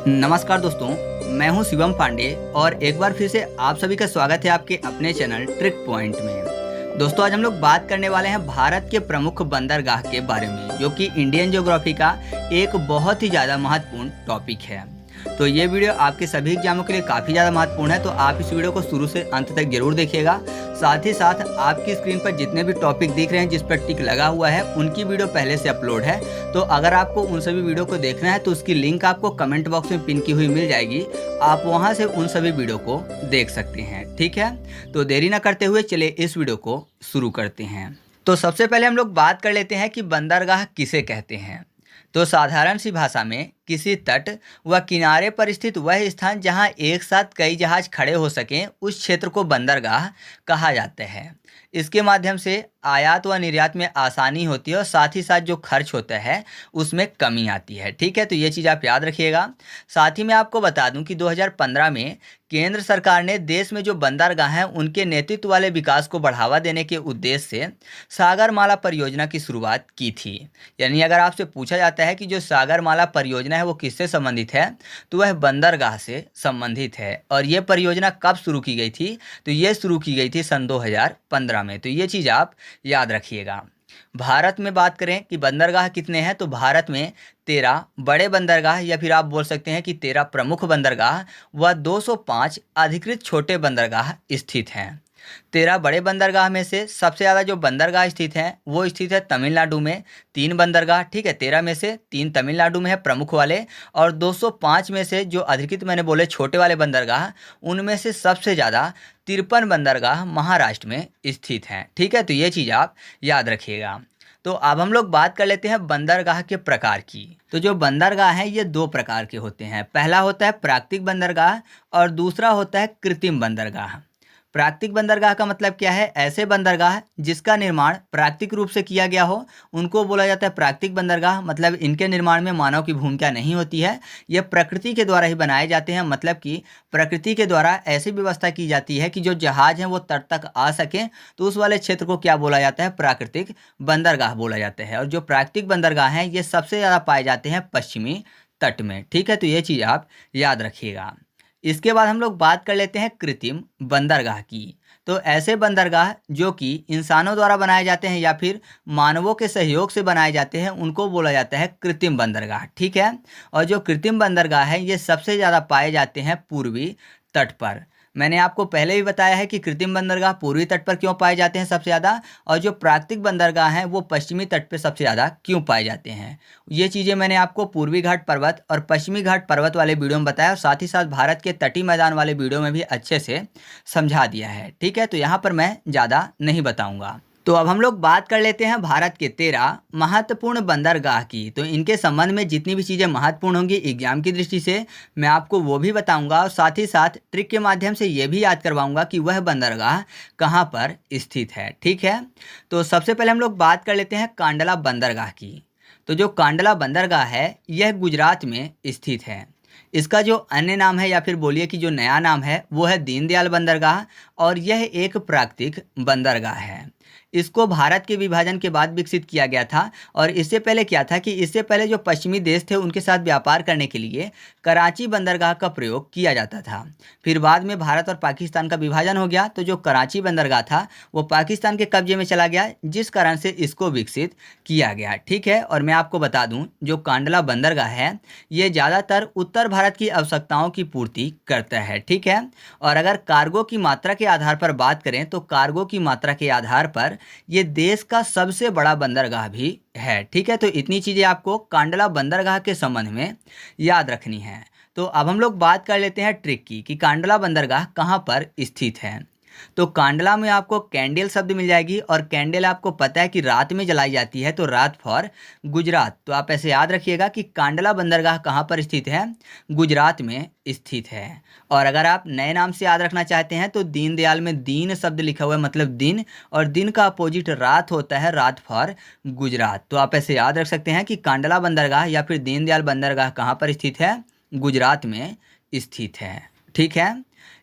नमस्कार दोस्तों, मैं हूं शिवम पांडे और एक बार फिर से आप सभी का स्वागत है आपके अपने चैनल ट्रिक पॉइंट में। दोस्तों, आज हम लोग बात करने वाले हैं भारत के प्रमुख बंदरगाह के बारे में, जो कि इंडियन ज्योग्राफी का एक बहुत ही ज़्यादा महत्वपूर्ण टॉपिक है। तो ये वीडियो आपके सभी एग्जामों के लिए काफ़ी ज़्यादा महत्वपूर्ण है, तो आप इस वीडियो को शुरू से अंत तक जरूर देखिएगा। साथ ही साथ आपकी स्क्रीन पर जितने भी टॉपिक दिख रहे हैं जिस पर टिक लगा हुआ है, उनकी वीडियो पहले से अपलोड है। तो अगर आपको उन सभी वीडियो को देखना है तो उसकी लिंक आपको कमेंट बॉक्स में पिन की हुई मिल जाएगी। आप वहां से उन सभी वीडियो को देख सकते हैं। ठीक है, तो देरी ना करते हुए चलिए इस वीडियो को शुरू करते हैं। तो सबसे पहले हम लोग बात कर लेते हैं कि बंदरगाह किसे कहते हैं। तो साधारण सी भाषा में किसी तट व किनारे पर स्थित वह स्थान जहां एक साथ कई जहाज खड़े हो सकें, उस क्षेत्र को बंदरगाह कहा जाता है। इसके माध्यम से आयात व निर्यात में आसानी होती है और साथ ही साथ जो खर्च होता है उसमें कमी आती है। ठीक है, तो ये चीज़ आप याद रखिएगा। साथ ही मैं आपको बता दूं कि 2015 में केंद्र सरकार ने देश में जो बंदरगाह हैं उनके नेतृत्व वाले विकास को बढ़ावा देने के उद्देश्य से सागरमाला परियोजना की शुरुआत की थी। यानी अगर आपसे पूछा जाता है कि जो सागरमाला परियोजना है वो किससे संबंधित है, तो वह बंदरगाह से संबंधित है। और ये परियोजना कब शुरू की गई थी, तो ये शुरू की गई थी सन 2015 में। तो ये चीज़ आप याद रखिएगा। भारत में बात करें कि बंदरगाह कितने हैं, तो भारत में 13 बड़े बंदरगाह या फिर आप बोल सकते हैं कि 13 प्रमुख बंदरगाह व 205 अधिकृत छोटे बंदरगाह स्थित हैं। 13 बड़े बंदरगाह में से सबसे ज़्यादा जो बंदरगाह स्थित हैं वो स्थित है तमिलनाडु में, 3 बंदरगाह। ठीक है, 13 में से 3 तमिलनाडु में है प्रमुख वाले, और 205 में से जो अधिकृत मैंने बोले छोटे वाले बंदरगाह, उनमें से सबसे ज़्यादा 53 बंदरगाह महाराष्ट्र में स्थित हैं। ठीक है, तो ये चीज़ आप याद रखिएगा। तो अब हम लोग बात कर लेते हैं बंदरगाह के प्रकार की। तो जो बंदरगाह हैं ये 2 प्रकार के होते हैं। पहला होता है प्राकृतिक बंदरगाह और दूसरा होता है कृत्रिम बंदरगाह। प्राकृतिक बंदरगाह का मतलब क्या है? ऐसे बंदरगाह जिसका निर्माण प्राकृतिक रूप से किया गया हो उनको बोला जाता है प्राकृतिक बंदरगाह। मतलब इनके निर्माण में मानव की भूमिका नहीं होती है, ये प्रकृति के द्वारा ही बनाए जाते हैं। मतलब कि प्रकृति के द्वारा ऐसी व्यवस्था की जाती है कि जो जहाज हैं वो तट तक आ सकें, तो उस वाले क्षेत्र को क्या बोला जाता है? प्राकृतिक बंदरगाह बोला जाता है। और जो प्राकृतिक बंदरगाह हैं ये सबसे ज़्यादा पाए जाते हैं पश्चिमी तट में। ठीक है, तो ये चीज़ आप याद रखिएगा। इसके बाद हम लोग बात कर लेते हैं कृत्रिम बंदरगाह की। तो ऐसे बंदरगाह जो कि इंसानों द्वारा बनाए जाते हैं या फिर मानवों के सहयोग से बनाए जाते हैं उनको बोला जाता है कृत्रिम बंदरगाह। ठीक है, और जो कृत्रिम बंदरगाह है ये सबसे ज़्यादा पाए जाते हैं पूर्वी तट पर। मैंने आपको पहले भी बताया है कि कृत्रिम बंदरगाह पूर्वी तट पर क्यों पाए जाते हैं सबसे ज़्यादा, और जो प्राकृतिक बंदरगाह हैं वो पश्चिमी तट पर सबसे ज़्यादा क्यों पाए जाते हैं। ये चीज़ें मैंने आपको पूर्वी घाट पर्वत और पश्चिमी घाट पर्वत वाले वीडियो में बताया, और साथ ही साथ भारत के तटीय मैदान वाले वीडियो में भी अच्छे से समझा दिया है। ठीक है, तो यहाँ पर मैं ज़्यादा नहीं बताऊँगा। तो अब हम लोग बात कर लेते हैं भारत के 13 महत्वपूर्ण बंदरगाह की। तो इनके संबंध में जितनी भी चीज़ें महत्वपूर्ण होंगी एग्जाम की दृष्टि से मैं आपको वो भी बताऊंगा, और साथ ही साथ ट्रिक के माध्यम से ये भी याद करवाऊंगा कि वह बंदरगाह कहाँ पर स्थित है। ठीक है, तो सबसे पहले हम लोग बात कर लेते हैं कांडला बंदरगाह की। तो जो कांडला बंदरगाह है यह गुजरात में स्थित है। इसका जो अन्य नाम है या फिर बोलिए कि जो नया नाम है वो है दीनदयाल बंदरगाह, और यह एक प्राकृतिक बंदरगाह है। इसको भारत के विभाजन के बाद विकसित किया गया था, और इससे पहले क्या था कि इससे पहले जो पश्चिमी देश थे उनके साथ व्यापार करने के लिए कराची बंदरगाह का प्रयोग किया जाता था। फिर बाद में भारत और पाकिस्तान का विभाजन हो गया, तो जो कराची बंदरगाह था वो पाकिस्तान के कब्जे में चला गया, जिस कारण से इसको विकसित किया गया। ठीक है, और मैं आपको बता दूं जो कांडला बंदरगाह है ये ज़्यादातर उत्तर भारत की आवश्यकताओं की पूर्ति करता है। ठीक है, और अगर कार्गो की मात्रा के आधार पर बात करें तो कार्गो की मात्रा के आधार पर ये देश का सबसे बड़ा बंदरगाह भी है। ठीक है, तो इतनी चीज़ें आपको कांडला बंदरगाह के संबंध में याद रखनी है। तो अब हम लोग बात कर लेते हैं ट्रिक की कि कांडला बंदरगाह कहाँ पर स्थित है। तो कांडला में आपको कैंडल शब्द मिल जाएगी, और कैंडल आपको पता है कि रात में जलाई जाती है, तो रात फॉर गुजरात। तो आप ऐसे याद रखिएगा कि कांडला बंदरगाह कहाँ पर स्थित है? गुजरात में स्थित है। और अगर आप नए नाम से याद रखना चाहते हैं तो दीनदयाल में दीन शब्द लिखा हुआ है, मतलब दिन, और दिन का अपोजिट रात होता है, रात फॉर गुजरात। तो आप ऐसे याद रख सकते हैं कि कांडला बंदरगाह या फिर दीनदयाल बंदरगाह कहाँ पर स्थित है? गुजरात में स्थित है। ठीक है,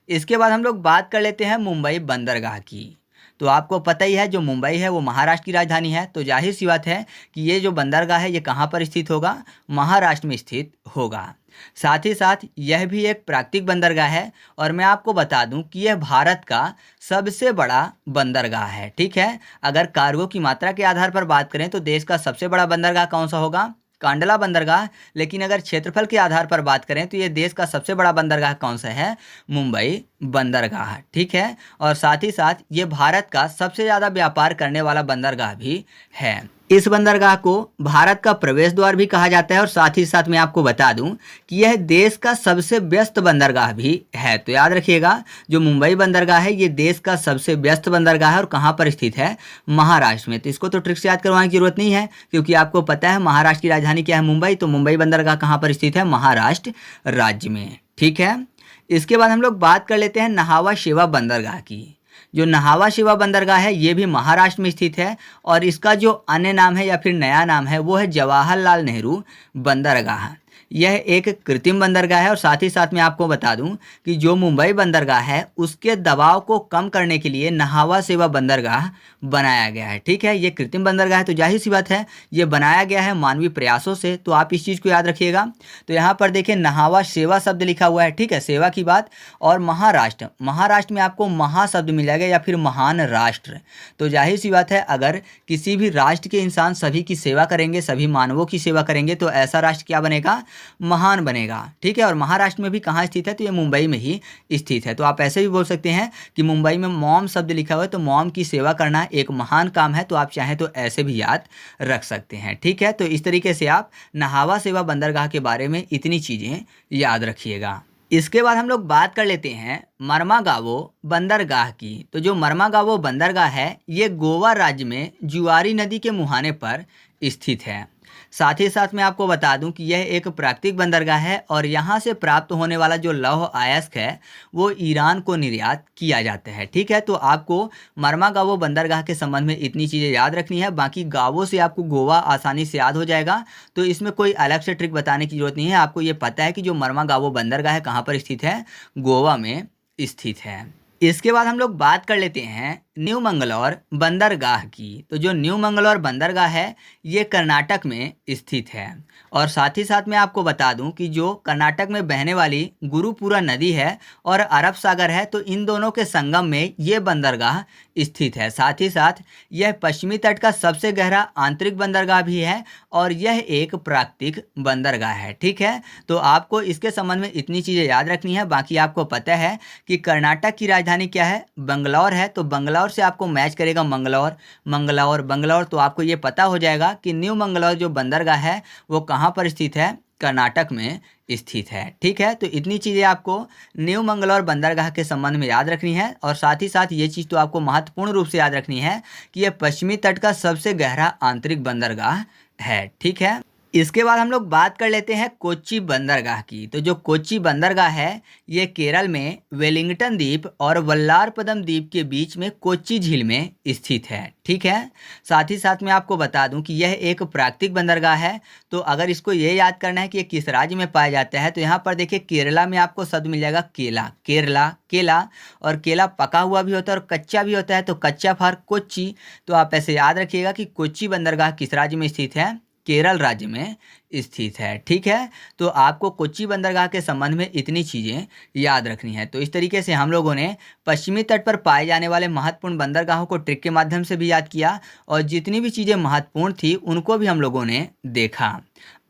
इसके बाद हम लोग बात कर लेते हैं मुंबई बंदरगाह की। तो आपको पता ही है जो मुंबई है वो महाराष्ट्र की राजधानी है, तो जाहिर सी बात है कि ये जो बंदरगाह है ये कहाँ पर स्थित होगा? महाराष्ट्र में स्थित होगा। साथ ही साथ यह भी एक प्राकृतिक बंदरगाह है और मैं आपको बता दूं कि यह भारत का सबसे बड़ा बंदरगाह है। ठीक है, अगर कार्गो की मात्रा के आधार पर बात करें तो देश का सबसे बड़ा बंदरगाह कौन सा होगा? कांडला बंदरगाह। लेकिन अगर क्षेत्रफल के आधार पर बात करें तो ये देश का सबसे बड़ा बंदरगाह कौन सा है? मुंबई बंदरगाह। ठीक है, और साथ ही साथ ये भारत का सबसे ज़्यादा व्यापार करने वाला बंदरगाह भी है। इस बंदरगाह को भारत का प्रवेश द्वार भी कहा जाता है और साथ ही साथ मैं आपको बता दूं कि यह देश का सबसे व्यस्त बंदरगाह भी है। तो याद रखिएगा, जो मुंबई बंदरगाह है ये देश का सबसे व्यस्त बंदरगाह है और कहाँ पर स्थित है? महाराष्ट्र में। तो इसको तो ट्रिक से याद करवाने की जरूरत नहीं है, क्योंकि आपको पता है महाराष्ट्र की राजधानी क्या है? मुंबई। तो मुंबई बंदरगाह कहाँ पर स्थित है? महाराष्ट्र राज्य में। ठीक है, इसके बाद हम लोग बात कर लेते हैं नाहवा शेवा बंदरगाह की। जो नाहवा शेवा बंदरगाह है ये भी महाराष्ट्र में स्थित है और इसका जो अन्य नाम है या फिर नया नाम है वो है जवाहरलाल नेहरू बंदरगाह। यह एक कृत्रिम बंदरगाह है और साथ ही साथ मैं आपको बता दूं कि जो मुंबई बंदरगाह है उसके दबाव को कम करने के लिए नाहवा शेवा बंदरगाह बनाया गया है। ठीक है, ये कृत्रिम बंदरगाह है तो जाहिर सी बात है ये बनाया गया है मानवीय प्रयासों से, तो आप इस चीज़ को याद रखिएगा। तो यहाँ पर देखिए नाहवा शेवा शब्द लिखा हुआ है। ठीक है, सेवा की बात। और महाराष्ट्र, महाराष्ट्र में आपको महा शब्द मिल जाएगा या फिर महान राष्ट्र। तो जाहिर सी बात है अगर किसी भी राष्ट्र के इंसान सभी की सेवा करेंगे, सभी मानवों की सेवा करेंगे तो ऐसा राष्ट्र क्या बनेगा? महान बनेगा। ठीक है, और महाराष्ट्र में भी कहाँ स्थित है? तो ये मुंबई में ही स्थित है। तो आप ऐसे भी बोल सकते हैं कि मुंबई में मॉम शब्द लिखा हुआ है तो मॉम की सेवा करना एक महान काम है। तो आप चाहें तो ऐसे भी याद रख सकते हैं। ठीक है, तो इस तरीके से आप नाहवा शेवा बंदरगाह के बारे में इतनी चीज़ें याद रखिएगा। इसके बाद हम लोग बात कर लेते हैं मर्मागावो बंदरगाह की। तो जो मर्मागावो बंदरगाह है ये गोवा राज्य में जुआरी नदी के मुहाने पर स्थित है। साथ ही साथ मैं आपको बता दूं कि यह एक प्राकृतिक बंदरगाह है और यहाँ से प्राप्त होने वाला जो लौह अयस्क है वो ईरान को निर्यात किया जाता है। ठीक है, तो आपको मर्मागावो बंदरगाह के संबंध में इतनी चीज़ें याद रखनी है। बाकी गावों से आपको गोवा आसानी से याद हो जाएगा, तो इसमें कोई अलग से ट्रिक बताने की जरूरत नहीं है। आपको ये पता है कि जो मर्मागावो बंदरगाह है कहाँ पर स्थित है? गोवा में स्थित है। इसके बाद हम लोग बात कर लेते हैं न्यू मंगलौर बंदरगाह की। तो जो न्यू मंगलौर बंदरगाह है ये कर्नाटक में स्थित है और साथ ही साथ मैं आपको बता दूं कि जो कर्नाटक में बहने वाली गुरुपुरा नदी है और अरब सागर है तो इन दोनों के संगम में ये बंदरगाह स्थित है। साथ ही साथ यह पश्चिमी तट का सबसे गहरा आंतरिक बंदरगाह भी है और यह एक प्राकृतिक बंदरगाह है। ठीक है, तो आपको इसके संबंध में इतनी चीज़ें याद रखनी है। बाकी आपको पता है कि कर्नाटक की राजधानी क्या है? बंगलौर है। तो बंगलौर से आपको मैच करेगा मंगलौर, मंगलौर, बंगलौर। तो आपको ये पता हो जाएगा कि न्यू मंगलौर जो बंदरगाह है वो कहाँ पर स्थित है? कर्नाटक में स्थित है। ठीक है, तो इतनी चीज़ें आपको न्यू मंगलौर बंदरगाह के संबंध में याद रखनी है और साथ ही साथ ये चीज़ तो आपको महत्वपूर्ण रूप से याद रखनी है कि यह पश्चिमी तट का सबसे गहरा आंतरिक बंदरगाह है। ठीक है, इसके बाद हम लोग बात कर लेते हैं कोच्चि बंदरगाह की। तो जो कोच्चि बंदरगाह है ये केरल में वेलिंगटन द्वीप और वल्लारपदम द्वीप के बीच में कोच्चि झील में स्थित है। ठीक है, साथ ही साथ मैं आपको बता दूं कि यह एक प्राकृतिक बंदरगाह है। तो अगर इसको ये याद करना है कि ये किस राज्य में पाया जाता है तो यहाँ पर देखिए केरला में आपको शब्द मिल जाएगा केला, केरला, केला। और केला पका हुआ भी होता है और कच्चा भी होता है, तो कच्चा फॉर कोच्चि। तो आप ऐसे याद रखिएगा कि कोच्चि बंदरगाह किस राज्य में स्थित है? केरल राज्य में स्थित है। ठीक है, तो आपको कोच्चि बंदरगाह के संबंध में इतनी चीज़ें याद रखनी है। तो इस तरीके से हम लोगों ने पश्चिमी तट पर पाए जाने वाले महत्वपूर्ण बंदरगाहों को ट्रिक के माध्यम से भी याद किया और जितनी भी चीज़ें महत्वपूर्ण थी उनको भी हम लोगों ने देखा।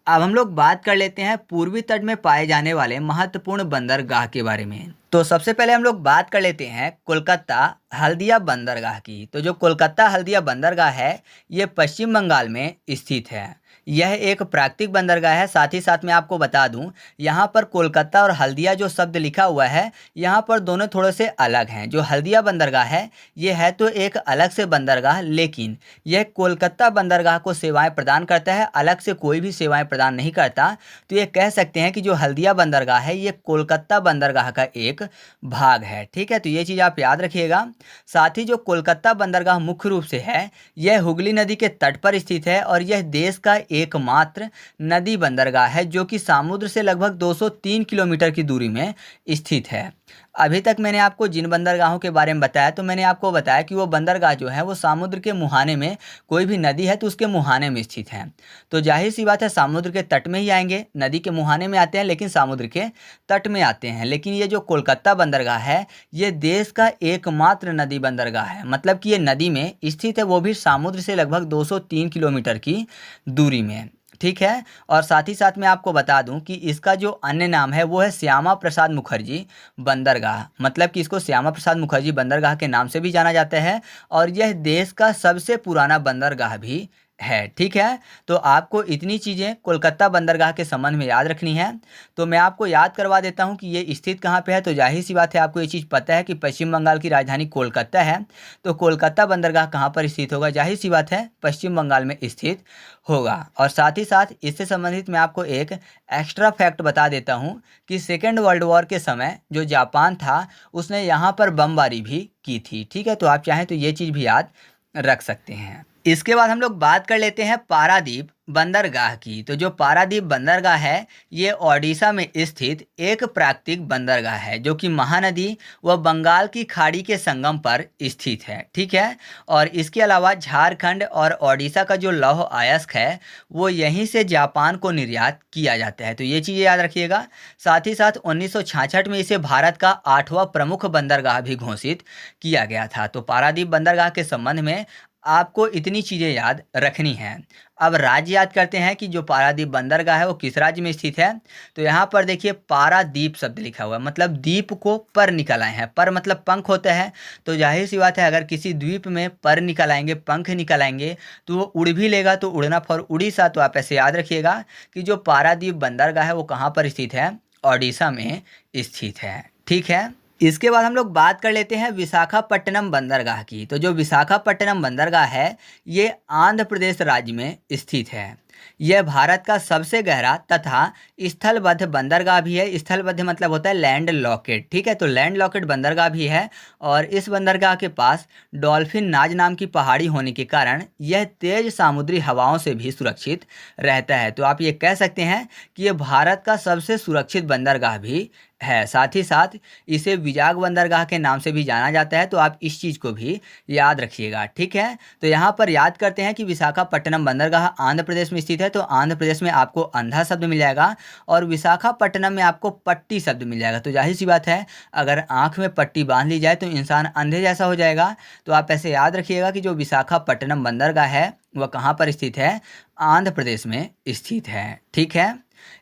अब हम लोग बात कर लेते हैं पूर्वी तट में पाए जाने वाले महत्वपूर्ण बंदरगाह के बारे में। तो सबसे पहले हम लोग बात कर लेते हैं कोलकाता हल्दिया बंदरगाह की। तो जो कोलकाता हल्दिया बंदरगाह है ये पश्चिम बंगाल में स्थित है। यह एक प्राकृतिक बंदरगाह है। साथ ही साथ मैं आपको बता दूं यहाँ पर कोलकाता और हल्दिया जो शब्द लिखा हुआ है यहाँ पर दोनों थोड़े से अलग हैं। जो हल्दिया बंदरगाह है ये है तो एक अलग से बंदरगाह, लेकिन यह कोलकाता बंदरगाह को सेवाएं प्रदान करता है, अलग से कोई भी सेवाएं प्रदान नहीं करता। तो ये कह सकते हैं कि जो हल्दिया बंदरगाह है ये कोलकाता बंदरगाह का एक भाग है। ठीक है, तो ये चीज़ आप याद रखिएगा। साथ ही जो कोलकाता बंदरगाह मुख्य रूप से है यह हुगली नदी के तट पर स्थित है और यह देश का एकमात्र नदी बंदरगाह है जो कि समुद्र से लगभग 203 किलोमीटर की दूरी में स्थित है। अभी तक मैंने आपको जिन बंदरगाहों के बारे में बताया, तो मैंने आपको बताया कि वो बंदरगाह जो है वो समुद्र के मुहाने में, कोई भी नदी है तो उसके मुहाने में स्थित है। तो जाहिर सी बात है समुद्र के तट में ही आएंगे, नदी के मुहाने में आते हैं लेकिन समुद्र के तट में आते हैं। लेकिन ये जो कोलकाता बंदरगाह है ये देश का एकमात्र नदी बंदरगाह है, मतलब कि ये नदी में स्थित है, वो भी समुद्र से लगभग 203 किलोमीटर की दूरी में। ठीक है। और साथ ही साथ मैं आपको बता दूं कि इसका जो अन्य नाम है वो है श्यामा प्रसाद मुखर्जी बंदरगाह, मतलब कि इसको श्यामा प्रसाद मुखर्जी बंदरगाह के नाम से भी जाना जाता है और यह देश का सबसे पुराना बंदरगाह भी है। ठीक है। तो आपको इतनी चीज़ें कोलकाता बंदरगाह के संबंध में याद रखनी है। तो मैं आपको याद करवा देता हूं कि ये स्थित कहाँ पे है। तो जाहिर सी बात है आपको ये चीज़ पता है कि पश्चिम बंगाल की राजधानी कोलकाता है। तो कोलकाता बंदरगाह कहाँ पर स्थित होगा, जाहिर सी बात है पश्चिम बंगाल में स्थित होगा। और साथ ही साथ इससे संबंधित मैं आपको एक एक्स्ट्रा फैक्ट बता देता हूँ कि सेकेंड वर्ल्ड वॉर के समय जो जापान था उसने यहाँ पर बमबारी भी की थी। ठीक है। तो आप चाहें तो ये चीज़ भी याद रख सकते हैं। इसके बाद हम लोग बात कर लेते हैं पारादीप बंदरगाह की। तो जो पारादीप बंदरगाह है ये ओडिशा में स्थित एक प्राकृतिक बंदरगाह है जो कि महानदी व बंगाल की खाड़ी के संगम पर स्थित है। ठीक है। और इसके अलावा झारखंड और ओडिशा का जो लौह अयस्क है वो यहीं से जापान को निर्यात किया जाता है। तो ये चीज़ें याद रखिएगा। साथ ही साथ 1966 में इसे भारत का 8वां प्रमुख बंदरगाह भी घोषित किया गया था। तो पारादीप बंदरगाह के संबंध में आपको इतनी चीज़ें याद रखनी हैं। अब राज्य याद करते हैं कि जो पारादीप बंदरगाह है वो किस राज्य में स्थित है। तो यहाँ पर देखिए पारादीप शब्द लिखा हुआ है, मतलब द्वीप को पर निकल आए हैं। पर मतलब पंख होता है। तो जाहिर सी बात है अगर किसी द्वीप में पर निकल आएंगे, पंख निकल आएंगे तो वो उड़ भी लेगा, तो उड़ना फॉर उड़ीसा। तो आप ऐसे याद रखिएगा कि जो पारादीप बंदरगाह है वो कहाँ पर स्थित है, ओडिशा में स्थित है। ठीक है। इसके बाद हम लोग बात कर लेते हैं विशाखापट्टनम बंदरगाह की। तो जो विशाखापट्टनम बंदरगाह है ये आंध्र प्रदेश राज्य में स्थित है। यह भारत का सबसे गहरा तथा स्थलबद्ध बंदरगाह भी है। स्थलबद्ध मतलब होता है लैंड लॉकेट। ठीक है। तो लैंड लॉकेट बंदरगाह भी है और इस बंदरगाह के पास डॉल्फिन नाज नाम की पहाड़ी होने के कारण यह तेज समुद्री हवाओं से भी सुरक्षित रहता है। तो आप ये कह सकते हैं कि यह भारत का सबसे सुरक्षित बंदरगाह भी है। साथ ही साथ इसे विजाग बंदरगाह के नाम से भी जाना जाता है। तो आप इस चीज़ को भी याद रखिएगा। ठीक है। तो यहाँ पर याद करते हैं कि विशाखापट्टनम बंदरगाह आंध्र प्रदेश में स्थित है। तो आंध्र प्रदेश में आपको अंधा शब्द मिल जाएगा और विशाखापट्टनम में आपको पट्टी शब्द मिल जाएगा। तो जाहिर सी बात है अगर आँख में पट्टी बांध ली जाए तो इंसान अंधे जैसा हो जाएगा। तो आप ऐसे याद रखिएगा कि जो विशाखापट्टनम बंदरगाह है वह कहाँ पर स्थित है, आंध्र प्रदेश में स्थित है। ठीक है।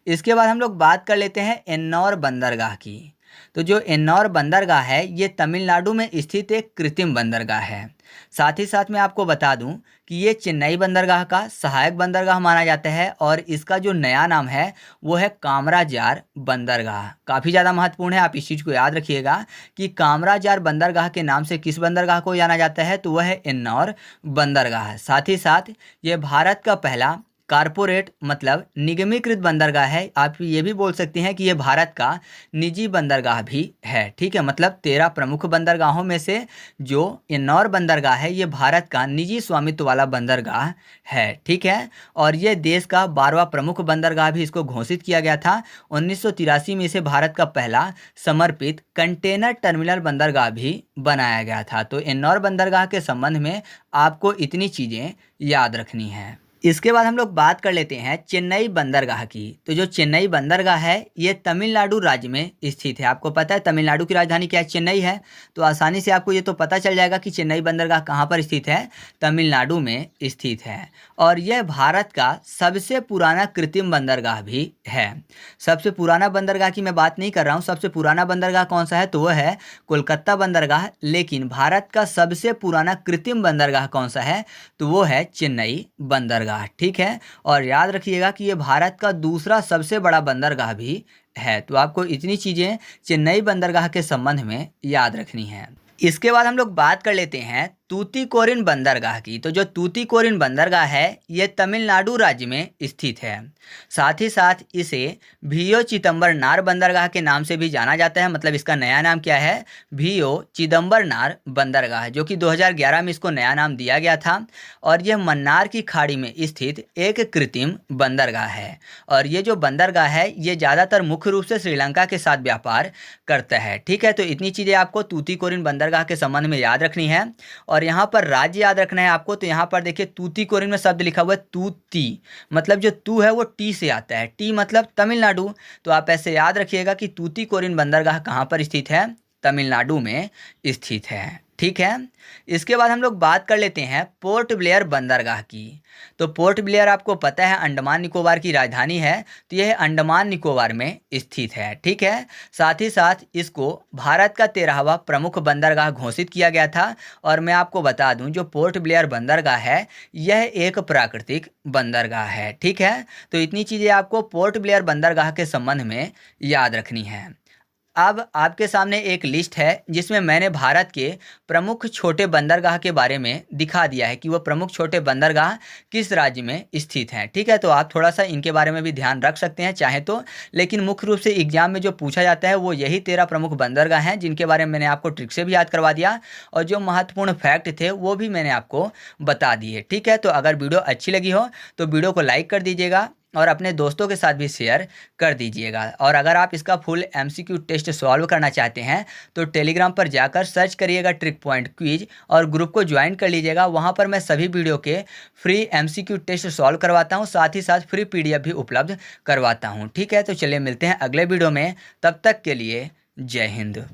इसके बाद हम लोग बात कर लेते हैं एन्नौर बंदरगाह की। तो जो एन्नौर बंदरगाह है ये तमिलनाडु में स्थित एक कृत्रिम बंदरगाह है। साथ ही साथ मैं आपको बता दूं कि ये चेन्नई बंदरगाह का सहायक बंदरगाह माना जाता है और इसका जो नया नाम है वो है कामराजार बंदरगाह। काफ़ी ज़्यादा महत्वपूर्ण है, आप इस चीज़ को याद रखिएगा कि कामराजार बंदरगाह के नाम से किस बंदरगाह को जाना जाता है, तो वह है एन्नौर बंदरगाह। साथ ही साथ ये भारत का पहला कारपोरेट मतलब निगमीकृत बंदरगाह है। आप ये भी बोल सकते हैं कि ये भारत का निजी बंदरगाह भी है। ठीक है। मतलब 13 प्रमुख बंदरगाहों में से जो एन्नौर बंदरगाह है ये भारत का निजी स्वामित्व वाला बंदरगाह है। ठीक है। और ये देश का 12वां प्रमुख बंदरगाह भी इसको घोषित किया गया था। 1983 में इसे भारत का पहला समर्पित कंटेनर टर्मिनल बंदरगाह भी बनाया गया था। तो एन्नौर बंदरगाह के संबंध में आपको इतनी चीज़ें याद रखनी है। इसके बाद हम लोग बात कर लेते हैं चेन्नई बंदरगाह की। तो जो चेन्नई बंदरगाह है ये तमिलनाडु राज्य में स्थित है। आपको पता है तमिलनाडु की राजधानी क्या है, चेन्नई है। तो आसानी से आपको ये तो पता चल जाएगा कि चेन्नई बंदरगाह कहाँ पर स्थित है, तमिलनाडु में स्थित है। और यह भारत का सबसे पुराना कृत्रिम बंदरगाह भी है। सबसे पुराना बंदरगाह की मैं बात नहीं कर रहा हूँ, सबसे पुराना बंदरगाह कौन सा है तो वह है कोलकाता बंदरगाह। लेकिन भारत का सबसे पुराना कृत्रिम बंदरगाह कौन सा है तो वो है चेन्नई बंदरगाह। ठीक है। और याद रखिएगा कि ये भारत का दूसरा सबसे बड़ा बंदरगाह भी है। तो आपको इतनी चीज़ें चेन्नई बंदरगाह के संबंध में याद रखनी है। इसके बाद हम लोग बात कर लेते हैं तूतीकोरिन बंदरगाह की। तो जो तूतीकोरिन बंदरगाह है ये तमिलनाडु राज्य में स्थित है। साथ ही साथ इसे वीओ चिदम्बरनार बंदरगाह के नाम से भी जाना जाता है। मतलब इसका नया नाम क्या है, वीओ चिदम्बरनार बंदरगाह, जो कि 2011 में इसको नया नाम दिया गया था। और यह मन्नार की खाड़ी में स्थित एक कृत्रिम बंदरगाह है। और ये जो बंदरगाह है ये ज़्यादातर मुख्य रूप से श्रीलंका के साथ व्यापार करता है। ठीक है, तो इतनी चीज़ें आपको तूतीकोरिन बंदरगाह के संबंध में याद रखनी है। और यहाँ पर राज्य याद रखना है आपको। तो यहाँ पर देखिए तूतीकोरिन में शब्द लिखा हुआ है तूती, मतलब जो तू है वो टी से आता है, टी मतलब तमिलनाडु। तो आप ऐसे याद रखिएगा कि तूतीकोरिन बंदरगाह कहाँ पर स्थित है, तमिलनाडु में स्थित है। ठीक है, इसके बाद हम लोग बात कर लेते हैं पोर्ट ब्लेयर बंदरगाह की। तो पोर्ट ब्लेयर आपको पता है अंडमान निकोबार की राजधानी है। तो यह अंडमान निकोबार में स्थित है। ठीक है, साथ ही साथ इसको भारत का 13वां प्रमुख बंदरगाह घोषित किया गया था। और मैं आपको बता दूं जो पोर्ट ब्लेयर बंदरगाह है यह एक प्राकृतिक बंदरगाह है। ठीक है, तो इतनी चीज़ें आपको पोर्ट ब्लेयर बंदरगाह के संबंध में याद रखनी है। अब आपके सामने एक लिस्ट है जिसमें मैंने भारत के प्रमुख छोटे बंदरगाह के बारे में दिखा दिया है कि वो प्रमुख छोटे बंदरगाह किस राज्य में स्थित हैं। ठीक है, तो आप थोड़ा सा इनके बारे में भी ध्यान रख सकते हैं चाहे तो, लेकिन मुख्य रूप से एग्जाम में जो पूछा जाता है वो यही 13 प्रमुख बंदरगाह हैं जिनके बारे में मैंने आपको ट्रिक से भी याद करवा दिया और जो महत्वपूर्ण फैक्ट थे वो भी मैंने आपको बता दिए। ठीक है, तो अगर वीडियो अच्छी लगी हो तो वीडियो को लाइक कर दीजिएगा और अपने दोस्तों के साथ भी शेयर कर दीजिएगा। और अगर आप इसका फुल एमसीक्यू टेस्ट सॉल्व करना चाहते हैं तो टेलीग्राम पर जाकर सर्च करिएगा ट्रिक पॉइंट क्विज और ग्रुप को ज्वाइन कर लीजिएगा। वहां पर मैं सभी वीडियो के फ्री एमसीक्यू टेस्ट सॉल्व करवाता हूं, साथ ही साथ फ्री पीडीएफ भी उपलब्ध करवाता हूं। ठीक है, तो चलिए मिलते हैं अगले वीडियो में, तब तक के लिए जय हिंद।